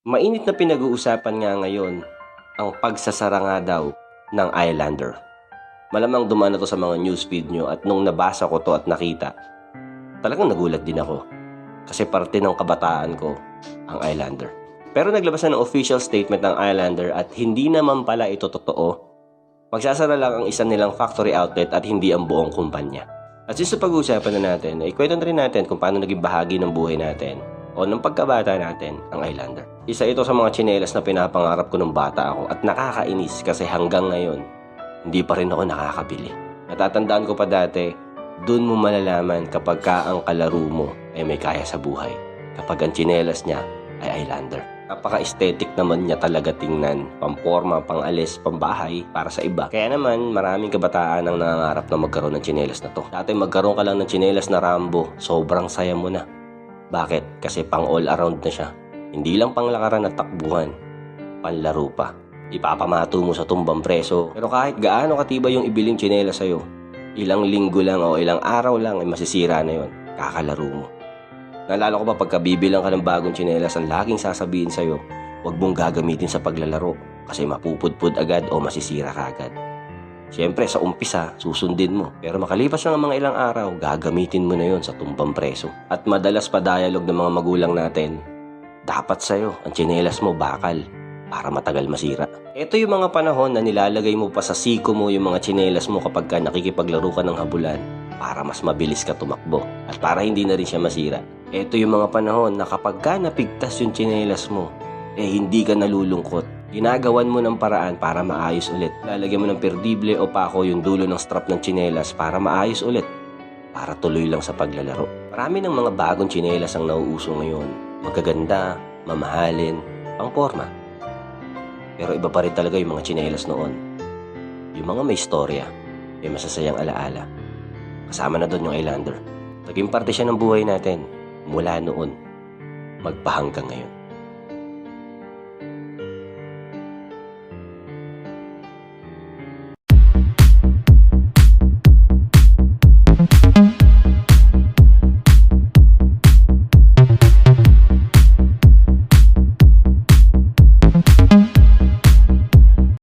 Mainit na pinag-uusapan nga ngayon ang pagsasara nga daw ng Islander. Malamang dumaan na to sa mga newsfeed nyo at nung nabasa ko to at nakita, talagang nagulat din ako kasi parte ng kabataan ko ang Islander. Pero naglabas na ng official statement ng Islander at hindi naman pala ito totoo. Magsasara lang ang isa nilang factory outlet at hindi ang buong kumpanya. At since pag-uusapan na natin, ikwento na rin natin kung paano naging bahagi ng buhay natin o ng pagkabata natin ang Islander. Isa ito sa mga tsinelas na pinapangarap ko nung bata ako at nakakainis kasi hanggang ngayon, hindi pa rin ako nakakabili. Natatandaan ko pa dati, dun mo malalaman kapag ang kalaro mo ay may kaya sa buhay. Kapag ang tsinelas niya ay Islander. Napaka-aesthetic naman niya talaga tingnan, pamporma, pangalis, pambahay para sa iba. Kaya naman maraming kabataan ang nangangarap na magkaroon ng tsinelas na to. Dati magkaroon ka lang ng tsinelas na Rambo, sobrang saya mo na. Bakit? Kasi pang all around na siya. Hindi lang pang lakaran at takbuhan, panlaro pa. Ipapamato mo sa tumbang preso. Pero kahit gaano katibay yung ibiling tsinelas sa'yo, ilang linggo lang o ilang araw lang ay masisira na yon. Kakalaro mo. Naalala ko pa pagkabibilang ka ng bagong tsinelas, ang laging sasabihin sa'yo, huwag mong gagamitin sa paglalaro kasi mapupudpud agad o masisira ka agad. Siyempre sa umpisa, susundin mo. Pero makalipas na ng mga ilang araw, gagamitin mo na yon sa tumbang preso. At madalas pa dialogue ng mga magulang natin, dapat sa'yo, ang tsinelas mo bakal para matagal masira. Ito yung mga panahon na nilalagay mo pa sa siko mo yung mga tsinelas mo kapag ka nakikipaglaro ka ng habulan para mas mabilis ka tumakbo at para hindi na rin siya masira. Ito yung mga panahon na kapag ka napigtas yung tsinelas mo, hindi ka nalulungkot. Ginagawan mo ng paraan para maayos ulit. Lalagyan mo ng perdible o pako yung dulo ng strap ng tsinelas para maayos ulit. Para tuloy lang sa paglalaro. Marami ng mga bagong tsinelas ang nauuso ngayon. Magaganda, mamahalin, pangporma. Pero iba pa rin talaga yung mga tsinelas noon. Yung mga may istorya, may masasayang alaala. Kasama na doon yung Islander. Naging parte siya ng buhay natin mula noon magpahanggang ngayon.